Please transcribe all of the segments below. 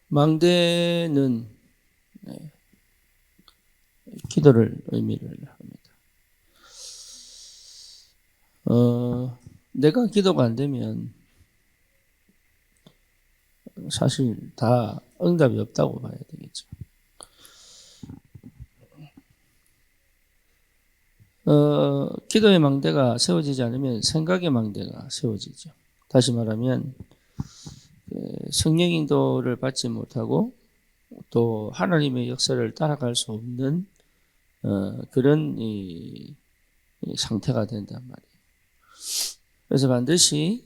망대는 기도를 의미를 합니다. 내가 기도가 안 되면 사실 다 응답이 없다고 봐야 되겠죠. 기도의 망대가 세워지지 않으면 생각의 망대가 세워지죠. 다시 말하면 성령 인도를 받지 못하고 또 하나님의 역사를 따라갈 수 없는 그런 이 상태가 된단 말이에요. 그래서 반드시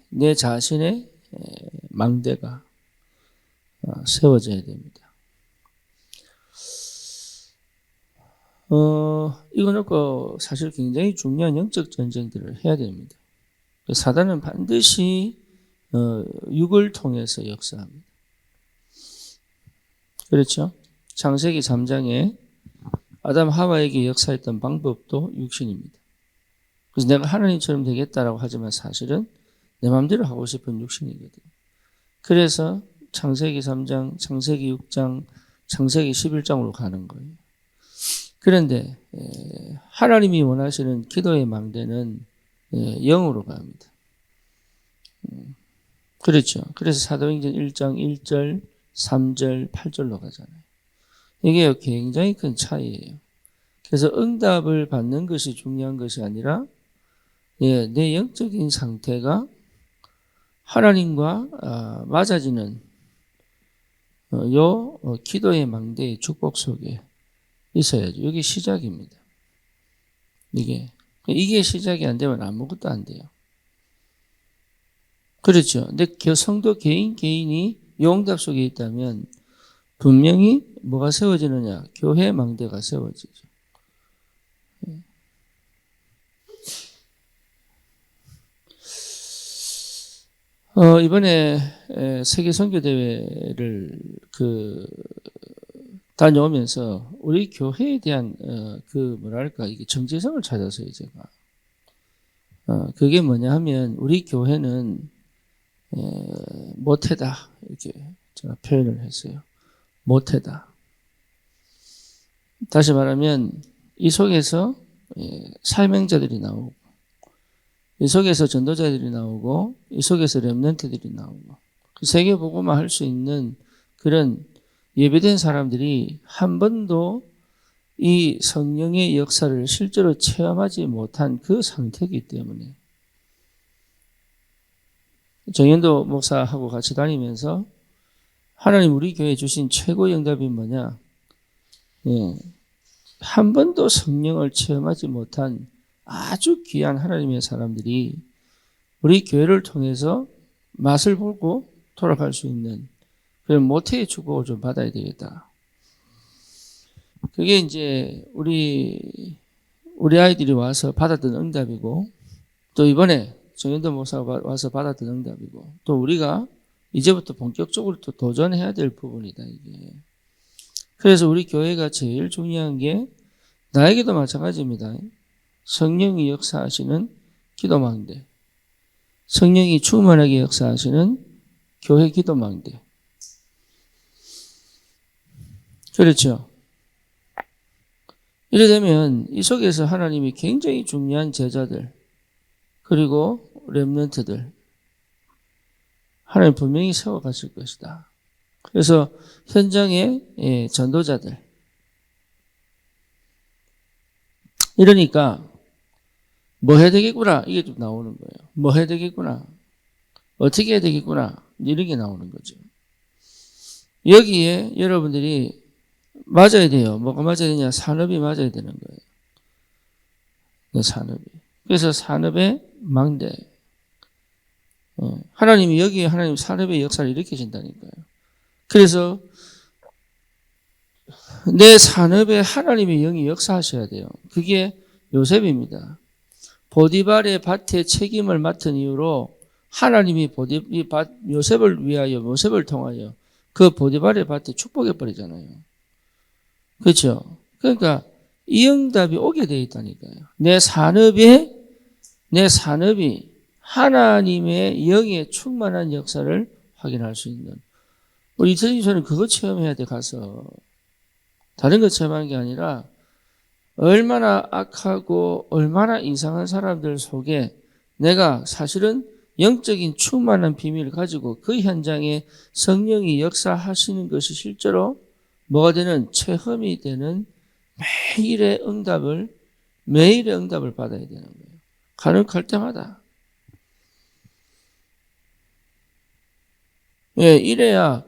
내 자신의 망대가 세워져야 됩니다. 이거 놓고 사실 굉장히 중요한 영적 전쟁들을 해야 됩니다. 사단은 반드시 육을 통해서 역사합니다. 그렇죠? 창세기 3장에 아담 하와에게 역사했던 방법도 육신입니다. 그래서 내가 하나님처럼 되겠다라고 하지만 사실은 내 마음대로 하고 싶은 육신이거든요. 그래서 창세기 3장, 창세기 6장, 창세기 11장으로 가는 거예요. 그런데 하나님이 원하시는 기도의 망대는 영으로 갑니다. 그렇죠. 그래서 사도행전 1장 1절, 3절, 8절로 가잖아요. 이게 굉장히 큰 차이예요. 그래서 응답을 받는 것이 중요한 것이 아니라 내 영적인 상태가 하나님과 맞아지는 기도의 망대의 축복 속에 있어야죠. 여기 시작입니다. 이게 시작이 안 되면 아무것도 안 돼요. 그렇죠. 근데 성도 개인이 용답 속에 있다면 분명히 뭐가 세워지느냐? 교회 망대가 세워지죠. 이번에 세계 선교 대회를 다녀오면서 우리 교회에 대한 이게 정체성을 찾았어요, 제가. 그게 뭐냐 하면 우리 교회는 모태다 이렇게 제가 표현을 했어요. 모태다. 다시 말하면 이 속에서 사명자들이 나오고 이 속에서 전도자들이 나오고 이 속에서 렘넌트들이 나오고 그 세계복음화 할 수 있는 그런 예배된 사람들이 한 번도 이 성령의 역사를 실제로 체험하지 못한 그 상태이기 때문에 정현도 목사하고 같이 다니면서 하나님 우리 교회에 주신 최고의 응답이 뭐냐? 한 번도 성령을 체험하지 못한 아주 귀한 하나님의 사람들이 우리 교회를 통해서 맛을 보고 돌아갈 수 있는 그런 모태의 축복을 좀 받아야 되겠다. 그게 이제 우리 아이들이 와서 받았던 응답이고 또 이번에 정현도 목사가 와서 받았던 응답이고 또 우리가 이제부터 본격적으로 또 도전해야 될 부분이다, 이게. 그래서 우리 교회가 제일 중요한 게 나에게도 마찬가지입니다. 성령이 역사하시는 기도망대, 성령이 충만하게 역사하시는 교회 기도망대. 그렇죠. 이래 되면 이 속에서 하나님이 굉장히 중요한 제자들 그리고 렘넌트들 하나님 분명히 세워가실 것이다. 그래서 현장의 전도자들 이러니까 뭐 해야 되겠구나 이게 좀 나오는 거예요. 뭐 해야 되겠구나 어떻게 해야 되겠구나 이런 게 나오는 거죠. 여기에 여러분들이 맞아야 돼요. 뭐가 맞아야 되냐? 산업이 맞아야 되는 거예요. 산업이. 그래서 산업의 망대. 하나님이 여기에 하나님 산업의 역사를 일으키신다니까요. 그래서 내 산업에 하나님의 영이 역사하셔야 돼요. 그게 요셉입니다. 보디발의 밭의 책임을 맡은 이유로 하나님이 요셉을 위하여 요셉을 통하여 그 보디발의 밭에 축복해 버리잖아요. 그렇죠? 그러니까 이 응답이 오게 돼 있다니까요. 내 산업이 하나님의 영의 충만한 역사를 확인할 수 있는 우리 이태진 선생님 그거 체험해야 돼, 가서. 다른 거 체험하는 게 아니라 얼마나 악하고 얼마나 이상한 사람들 속에 내가 사실은 영적인 충만한 비밀을 가지고 그 현장에 성령이 역사하시는 것이 실제로 뭐가 되는 체험이 되는 매일의 응답을 받아야 되는 거예요. 가능할 때마다. 예, 이래야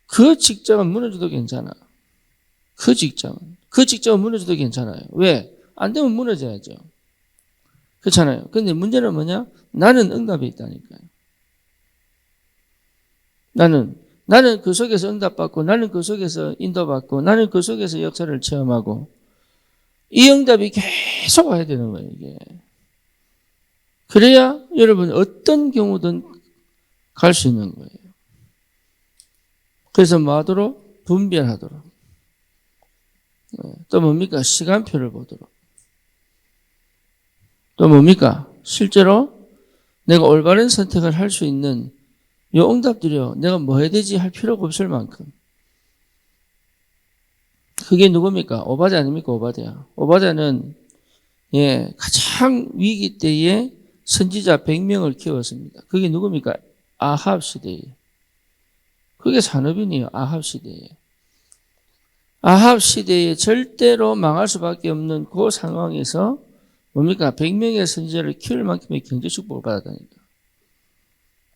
그 직장은 무너져도 괜찮아. 그 직장은 무너져도 괜찮아요. 왜? 안 되면 무너져야죠. 그렇잖아요. 근데 문제는 뭐냐? 나는 응답이 있다니까요. 나는 그 속에서 응답받고, 나는 그 속에서 인도받고, 나는 그 속에서 역사를 체험하고, 이 응답이 계속 와야 되는 거예요, 이게. 그래야 여러분 어떤 경우든 갈 수 있는 거예요. 그래서 뭐 하도록? 분별하도록. 또 뭡니까? 시간표를 보도록. 또 뭡니까? 실제로 내가 올바른 선택을 할 수 있는 이 응답들이요. 내가 뭐 해야 되지 할 필요가 없을 만큼. 그게 누굽니까? 오바댜 아닙니까? 오바댜는 가장 위기 때에 선지자 100명을 키웠습니다. 그게 누굽니까? 아합 시대에. 그게 산업인이에요. 아합 시대에. 아합 시대에 절대로 망할 수밖에 없는 그 상황에서 뭡니까? 100명의 선지자를 키울 만큼의 경제 축복을 받았다니까.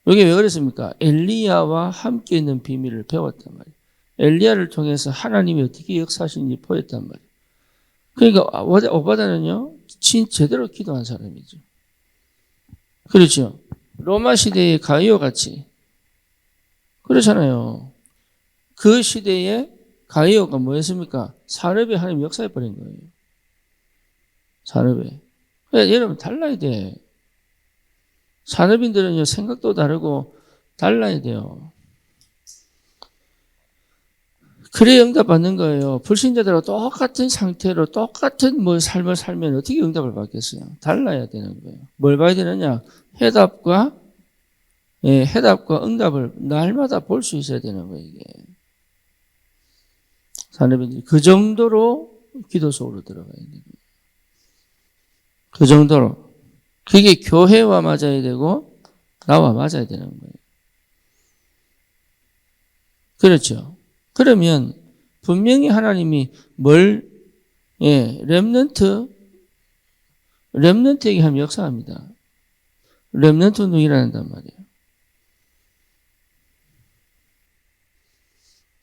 이게 왜 그랬습니까? 엘리야와 함께 있는 비밀을 배웠단 말이에요. 엘리야를 통해서 하나님이 어떻게 역사하시는지 보였단 말이에요. 그러니까 오바댜는요, 제대로 기도한 사람이죠. 그렇죠. 로마 시대의 가이오 같이. 그렇잖아요. 그 시대에 가이오가 뭐였습니까? 산업에 하나님 역사해버린 거예요. 산업에. 그러니까 여러분 달라야 돼. 산업인들은요, 생각도 다르고 달라야 돼요. 그래야 응답받는 거예요. 불신자들하고 똑같은 상태로 똑같은 삶을 살면 어떻게 응답을 받겠어요? 달라야 되는 거예요. 뭘 봐야 되느냐? 해답과 응답을 날마다 볼 수 있어야 되는 거예요, 이게. 산업인들이 그 정도로 기도 속으로 들어가야 돼요. 그 정도로. 그게 교회와 맞아야 되고 나와 맞아야 되는 거예요. 그렇죠. 그러면 분명히 하나님이 렘넌트에게 하면 역사합니다. 렘넌트 운동이 일어난단 말이에요.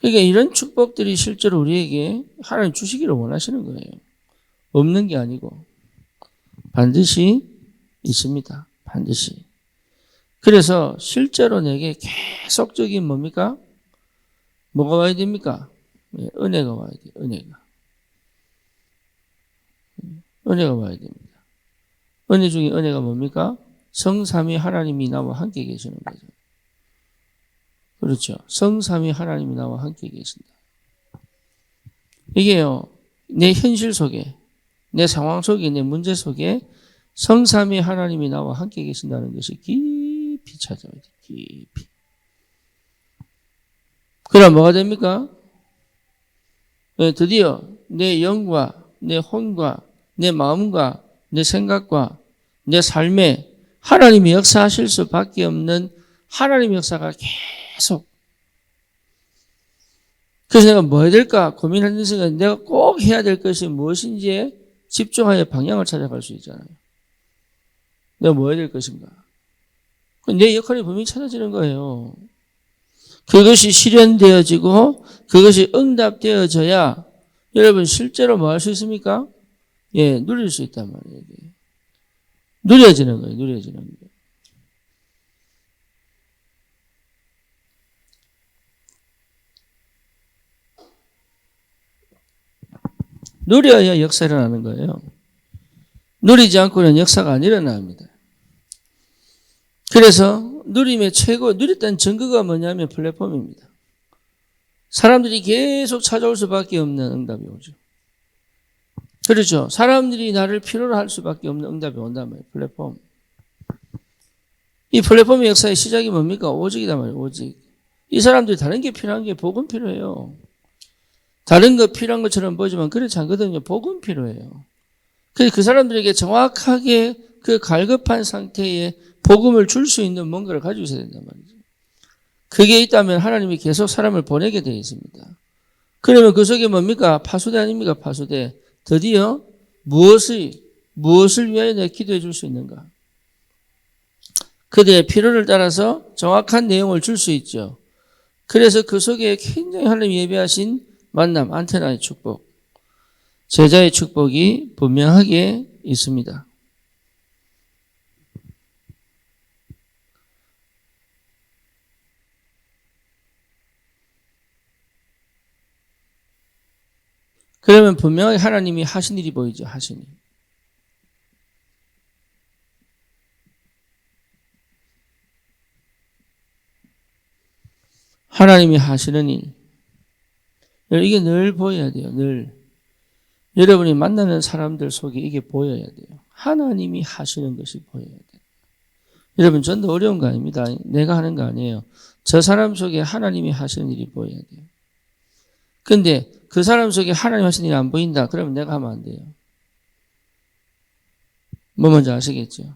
그러니까 이런 축복들이 실제로 우리에게 하나님 주시기를 원하시는 거예요. 없는 게 아니고 반드시 있습니다. 반드시. 그래서 실제로 내게 계속적인 뭡니까? 뭐가 와야 됩니까? 은혜가 와야 돼요. 은혜가 와야 됩니다. 은혜 중에 은혜가 뭡니까? 성삼위 하나님이 나와 함께 계시는 거죠. 그렇죠. 성삼위 하나님이 나와 함께 계신다. 이게요, 내 현실 속에, 내 상황 속에, 내 문제 속에 성삼위 하나님이 나와 함께 계신다는 것이 깊이 찾아와야 돼요. 깊이. 그럼 뭐가 됩니까? 드디어 내 영과 내 혼과 내 마음과 내 생각과 내 삶에 하나님이 역사하실 수밖에 없는 하나님의 역사가 계속. 그래서 내가 뭐 해야 될까 고민하는 순간 내가 꼭 해야 될 것이 무엇인지에 집중하여 방향을 찾아갈 수 있잖아요. 내가 뭐 해야 될 것인가. 내 역할이 분명히 찾아지는 거예요. 그것이 실현되어지고 그것이 응답되어져야 여러분 실제로 뭐 할 수 있습니까? 누릴 수 있단 말이에요. 누려지는 거예요. 누려야 역사가 일어나는 거예요. 누리지 않고는 역사가 안 일어납니다. 그래서 누렸다는 증거가 뭐냐면 플랫폼입니다. 사람들이 계속 찾아올 수밖에 없는 응답이 오죠. 그렇죠. 사람들이 나를 필요로 할 수밖에 없는 응답이 온단 말이에요. 플랫폼. 이 플랫폼의 역사의 시작이 뭡니까? 오직이단 말이에요. 오직. 이 사람들이 다른 게 필요한 게 복음 필요해요. 다른 거 필요한 것처럼 보이지만 그렇지 않거든요. 복음 필요해요. 그래서 그 사람들에게 정확하게 그 갈급한 상태에 복음을 줄 수 있는 뭔가를 가지고 있어야 된단 말이죠. 그게 있다면 하나님이 계속 사람을 보내게 되어 있습니다. 그러면 그 속에 뭡니까? 파수대 아닙니까? 파수대. 드디어 무엇을 위하여 내가 기도해 줄 수 있는가? 그들의 필요를 따라서 정확한 내용을 줄 수 있죠. 그래서 그 속에 굉장히 하나님이 예배하신 만남, 안테나의 축복, 제자의 축복이 분명하게 있습니다. 그러면 분명하게 하나님이 하신 일이 보이죠. 하신 일. 하나님이 하시는 일. 이게 늘 보여야 돼요. 늘. 여러분이 만나는 사람들 속에 이게 보여야 돼요. 하나님이 하시는 것이 보여야 돼요. 여러분 전도 어려운 거 아닙니다. 내가 하는 거 아니에요. 저 사람 속에 하나님이 하시는 일이 보여야 돼요. 근데 그 사람 속에 하나님 하시는 일이 안 보인다. 그러면 내가 하면 안 돼요. 뭐 뭔지 아시겠죠?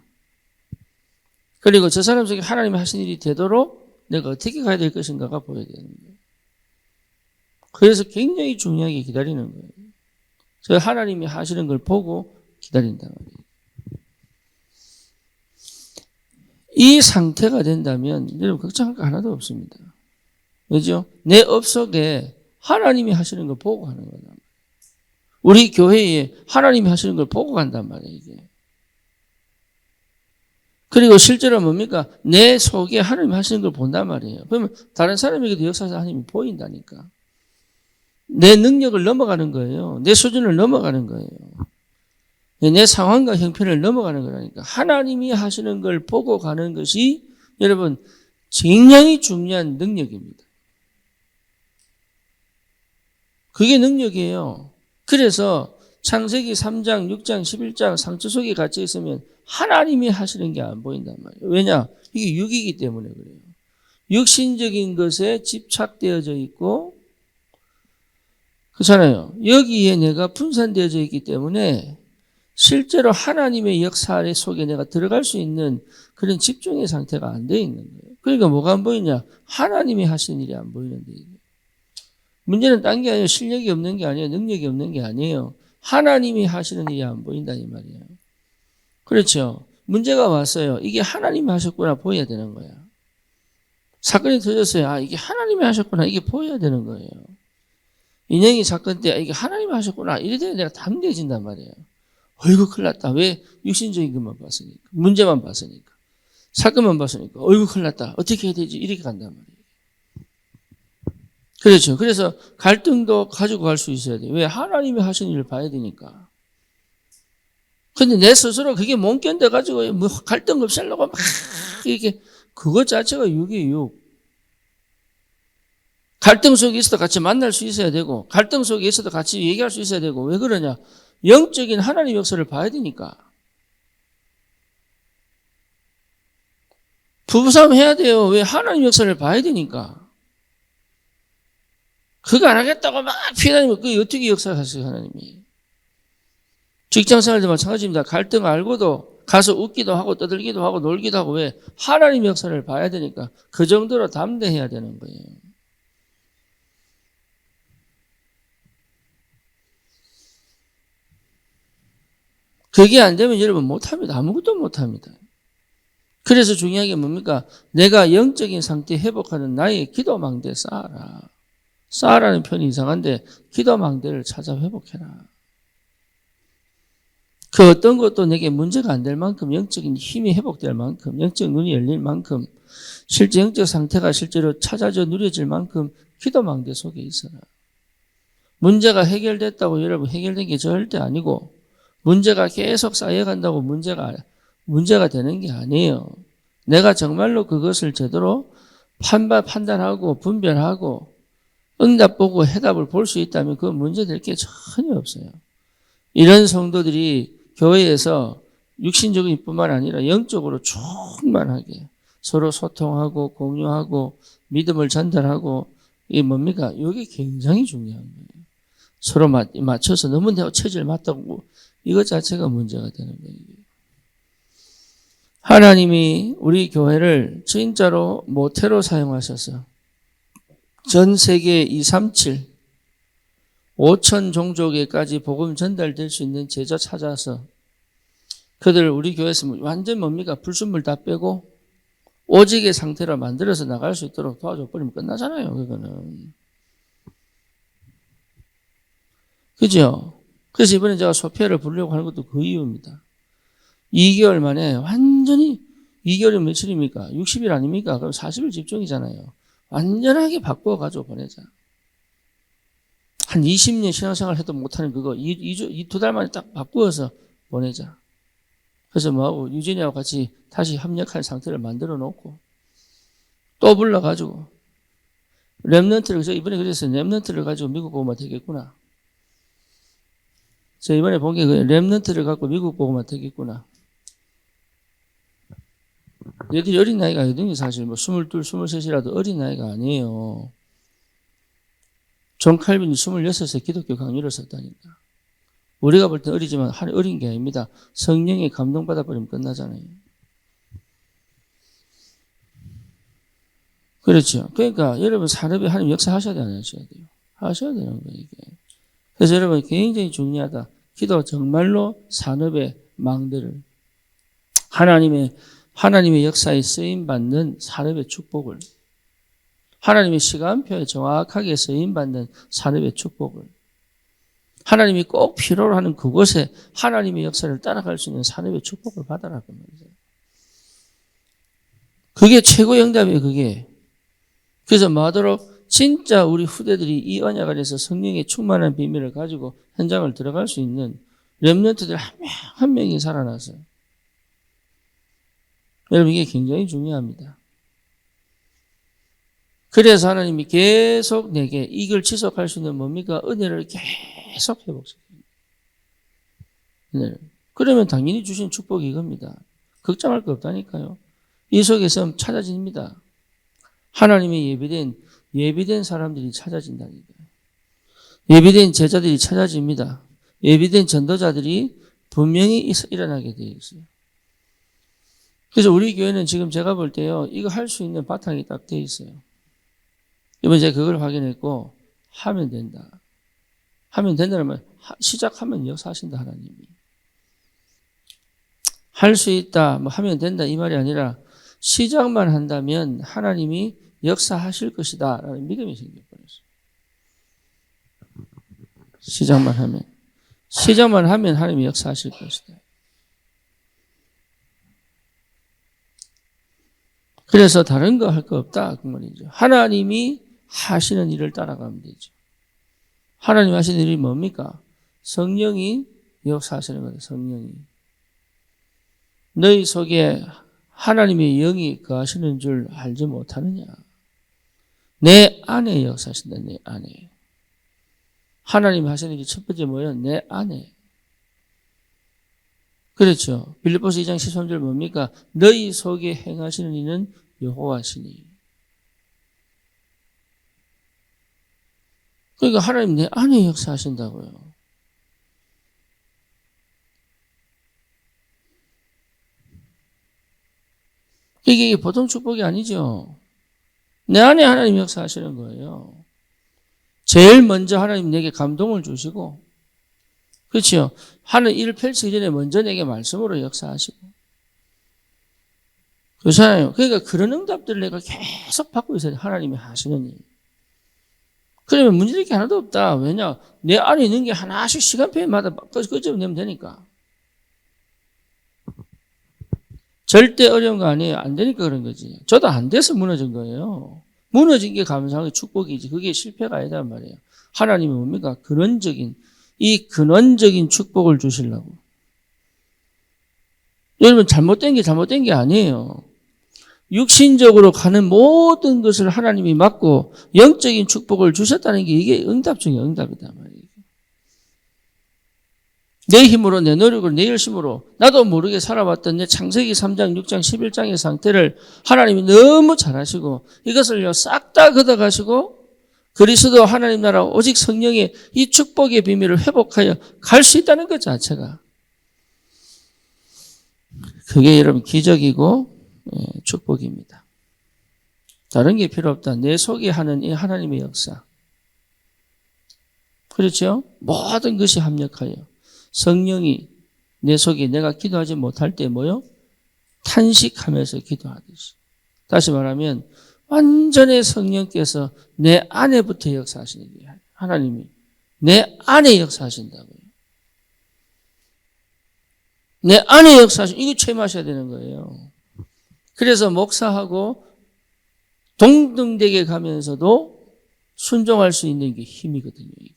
그리고 저 사람 속에 하나님이 하시는 일이 되도록 내가 어떻게 가야 될 것인가가 보여야 되는 거예요. 그래서 굉장히 중요하게 기다리는 거예요. 저 하나님이 하시는 걸 보고 기다린단 말이에요. 이 상태가 된다면 여러분 걱정할 거 하나도 없습니다. 왜죠? 내 업 속에 하나님이 하시는 걸 보고 하는 거다. 우리 교회에 하나님이 하시는 걸 보고 간단 말이에요, 이게. 그리고 실제로 뭡니까? 내 속에 하나님이 하시는 걸 본단 말이에요. 그러면 다른 사람에게도 역사에서 하나님이 보인다니까. 내 능력을 넘어가는 거예요. 내 수준을 넘어가는 거예요. 내 상황과 형편을 넘어가는 거라니까. 하나님이 하시는 걸 보고 가는 것이 여러분 굉장히 중요한 능력입니다. 그게 능력이에요. 그래서 창세기 3장, 6장, 11장 상처 속에 갇혀 있으면 하나님이 하시는 게 안 보인단 말이에요. 왜냐? 이게 육이기 때문에 그래요. 육신적인 것에 집착되어져 있고 그렇잖아요. 여기에 내가 분산되어져 있기 때문에 실제로 하나님의 역사 속에 내가 들어갈 수 있는 그런 집중의 상태가 안 되어 있는 거예요. 그러니까 뭐가 안 보이냐? 하나님이 하시는 일이 안 보이는데 문제는 딴 게 아니에요. 실력이 없는 게 아니에요. 능력이 없는 게 아니에요. 하나님이 하시는 일이 안 보인다 이 말이에요. 그렇죠. 문제가 왔어요. 이게 하나님이 하셨구나 보여야 되는 거야. 사건이 터졌어요. 아, 이게 하나님이 하셨구나. 이게 보여야 되는 거예요. 인형이 사건 때 이게 하나님이 하셨구나. 이래 되면 내가 담대해진단 말이에요. 어이구 큰일 났다. 왜? 육신적인 것만 봤으니까. 문제만 봤으니까. 사건만 봤으니까. 어이구 큰일 났다. 어떻게 해야 되지? 이렇게 간단 말이에요. 그렇죠. 그래서 갈등도 가지고 갈 수 있어야 돼요. 왜? 하나님이 하신 일을 봐야 되니까. 근데 내 스스로 그게 못 견뎌가지고 뭐 갈등 없애려고 막 이렇게 그것 자체가 육이에요, 육. 갈등 속에 있어도 같이 만날 수 있어야 되고 갈등 속에 있어도 같이 얘기할 수 있어야 되고 왜 그러냐? 영적인 하나님 역사를 봐야 되니까. 부부싸움 해야 돼요. 왜? 하나님 역사를 봐야 되니까. 그거 안 하겠다고 막 피해다니면 그게 어떻게 역사하세요, 하나님이. 직장생활도 마찬가지입니다. 갈등 알고도 가서 웃기도 하고 떠들기도 하고 놀기도 하고 왜? 하나님 역사를 봐야 되니까 그 정도로 담대해야 되는 거예요. 그게 안 되면 여러분 못합니다. 아무것도 못합니다. 그래서 중요한 게 뭡니까? 내가 영적인 상태 회복하는 나의 기도망대 쌓아라. 쌓아라는 표현이 이상한데 기도망대를 찾아 회복해라. 그 어떤 것도 내게 문제가 안 될 만큼 영적인 힘이 회복될 만큼 영적 눈이 열릴 만큼 실제 영적 상태가 실제로 찾아져 누려질 만큼 기도망대 속에 있어라. 문제가 해결됐다고 여러분 해결된 게 절대 아니고 문제가 계속 쌓여간다고 문제가 되는 게 아니에요. 내가 정말로 그것을 제대로 판단하고 분별하고 응답 보고 해답을 볼 수 있다면 그건 문제될 게 전혀 없어요. 이런 성도들이 교회에서 육신적인 뿐만 아니라 영적으로 충만하게 서로 소통하고 공유하고 믿음을 전달하고 이게 뭡니까? 이게 굉장히 중요한 거예요. 서로 맞춰서 너무 내가 체질 맞다고 이것 자체가 문제가 되는 거예요. 하나님이 우리 교회를 진짜로 모태로 사용하셔서 전 세계 237, 5천 종족에까지 복음 전달될 수 있는 제자 찾아서 그들 우리 교회에서 완전 뭡니까? 불순물 다 빼고 오직의 상태로 만들어서 나갈 수 있도록 도와줘 버리면 끝나잖아요. 그거는. 그죠? 그래서 이번에 제가 소피아를 부르려고 하는 것도 그 이유입니다. 2개월 만에 완전히 2개월이 며칠입니까? 60일 아닙니까? 그럼 40일 집중이잖아요. 완전하게 바꿔가지고 보내자. 한 20년 신앙생활 해도 못하는 그거 2달 만에 딱 바꾸어서 보내자. 그래서 뭐하고 유진이하고 같이 다시 협력할 상태를 만들어 놓고 또 불러가지고 렘넌트를 그래서 이번에 그래서 렘넌트를 가지고 미국 보고만 되겠구나. 저 이번에 본 게 그 렘넌트를 갖고 미국 보고만 되겠구나. 얘들이 어린 나이가 아니거든요. 사실 뭐 22, 23이라도 어린 나이가 아니에요. 존 칼빈이 26세 기독교 강요를 썼다니까. 우리가 볼 땐 어리지만 어린 게 아닙니다. 성령에 감동받아 버리면 끝나잖아요. 그렇죠. 그러니까 여러분 산업에 하나님 역사하셔야 돼요? 안 하셔야 돼요? 하셔야 되는 거예요, 이게. 그래서 여러분 굉장히 중요하다. 기도 정말로 산업의 망대를 하나님의 역사에 쓰임받는 산업의 축복을 하나님의 시간표에 정확하게 쓰임받는 산업의 축복을 하나님이 꼭 필요로 하는 그곳에 하나님의 역사를 따라갈 수 있는 산업의 축복을 받아라 그 말이죠. 그게 최고의 응답이에요. 그게. 그래서 뭐하도록 진짜 우리 후대들이 이 언약 안에서 성령의 충만한 비밀을 가지고 현장을 들어갈 수 있는 렘넌트들 한 명 한 명이 살아나서 여러분 이게 굉장히 중요합니다. 그래서 하나님이 계속 내게 이걸 지속할 수 있는 뭡니까? 은혜를 계속 회복시킵니다. 은혜를. 그러면 당연히 주신 축복이 이겁니다. 걱정할 거 없다니까요. 이 속에서 찾아집니다. 하나님의 예비된 사람들이 찾아진다니까요. 예비된 제자들이 찾아집니다. 예비된 전도자들이 분명히 일어나게 되어 있어요. 그래서 우리 교회는 지금 제가 볼 때요, 이거 할 수 있는 바탕이 딱 되어 있어요. 이번에 제가 그걸 확인했고, 하면 된다. 하면 된다는 말, 시작하면 역사하신다, 하나님이. 할 수 있다, 뭐 하면 된다, 이 말이 아니라, 시작만 한다면 하나님이 역사하실 것이다, 라는 믿음이 생겨버렸어요. 시작만 하면 하나님이 역사하실 것이다. 그래서 다른 거 할 거 없다, 그 말이죠. 하나님이 하시는 일을 따라가면 되죠. 하나님 하시는 일이 뭡니까? 성령이 역사하시는 거예요, 성령이. 너희 속에 하나님의 영이 거하시는 줄 알지 못하느냐? 내 안에 역사하신다, 내 안에. 하나님이 하시는 일이 첫 번째 뭐예요? 내 안에. 그렇죠. 빌립보서 2장 13절 뭡니까? 너희 속에 행하시는 이는 여호와시니. 그러니까 하나님 내 안에 역사하신다고요. 이게 보통 축복이 아니죠. 내 안에 하나님 역사하시는 거예요. 제일 먼저 하나님 내게 감동을 주시고, 그렇죠. 하는 일을 펼치기 전에 먼저 내게 말씀으로 역사하시고. 그렇잖아요. 그러니까 그런 응답들을 내가 계속 받고 있어요. 하나님이 하시는 일. 그러면 문제될 게 하나도 없다. 왜냐? 내 안에 있는 게 하나씩 시간표마다 끄집어내면 되니까. 절대 어려운 거 아니에요. 안 되니까 그런 거지. 저도 안 돼서 무너진 거예요. 무너진 게 감사하게 축복이지. 그게 실패가 아니란 말이에요. 하나님이 뭡니까? 이 근원적인 축복을 주시려고. 여러분, 잘못된 게 아니에요. 육신적으로 가는 모든 것을 하나님이 막고 영적인 축복을 주셨다는 게 이게 응답 중에 응답이다 말이에요. 내 힘으로, 내 노력으로, 내 열심으로 나도 모르게 살아왔던 내 창세기 3장, 6장, 11장의 상태를 하나님이 너무 잘 아시고 이것을요 싹 다 걷어가시고 그리스도 하나님 나라 오직 성령의 이 축복의 비밀을 회복하여 갈 수 있다는 것 자체가 그게 여러분 기적이고 축복입니다. 다른 게 필요 없다. 내 속에 하는 이 하나님의 역사. 그렇죠? 모든 것이 합력하여 성령이 내 속에 내가 기도하지 못할 때 뭐요? 탄식하면서 기도하듯이. 다시 말하면 완전히 성령께서 내 안에부터 역사하시는 거예요. 하나님이 내 안에 역사하신다고요. 내 안에 역사하시는 이거 체험하셔야 되는 거예요. 그래서 목사하고 동등되게 가면서도 순종할 수 있는 게 힘이거든요. 이게.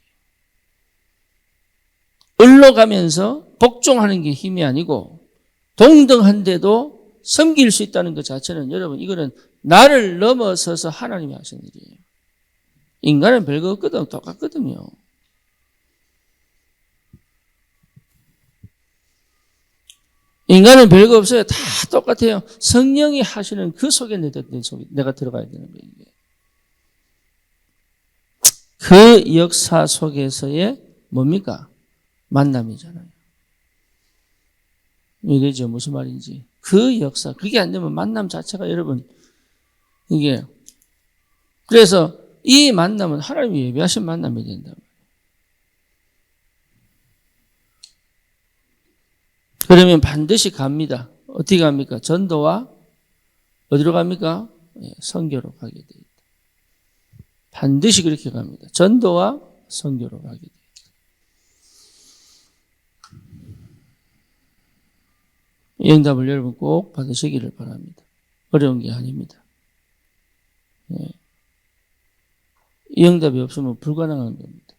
올라가면서 복종하는 게 힘이 아니고 동등한데도 섬길 수 있다는 것 자체는 여러분 이거는 나를 넘어서서 하나님이 하시는 일이에요. 인간은 별거 없거든. 똑같거든요. 인간은 별거 없어요. 다 똑같아요. 성령이 하시는 그 속에 내가 들어가야 되는 거예요. 그 역사 속에서의 뭡니까? 만남이잖아요. 이해되죠? 무슨 말인지. 그 역사, 그게 안 되면 만남 자체가 여러분, 이게, 그래서 이 만남은 하나님이 예비하신 만남이 된다. 그러면 반드시 갑니다. 어떻게 갑니까? 전도와 어디로 갑니까? 선교로 가게 돼 있다. 반드시 그렇게 갑니다. 전도와 선교로 가게 돼 있다. 이 응답을 여러분 꼭 받으시기를 바랍니다. 어려운 게 아닙니다. 이 응답이 없으면 불가능한 겁니다.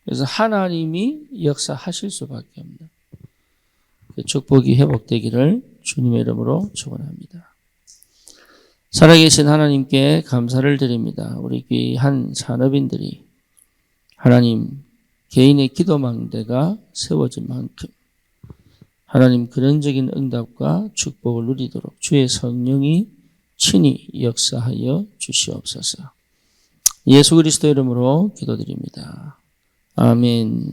그래서 하나님이 역사하실 수밖에 없는 그 축복이 회복되기를 주님의 이름으로 축원합니다. 살아계신 하나님께 감사를 드립니다. 우리 귀한 산업인들이 하나님 개인의 기도망대가 세워진 만큼 하나님 근원적인 응답과 축복을 누리도록 주의 성령이 친히 역사하여 주시옵소서. 예수 그리스도 이름으로 기도드립니다. 아멘.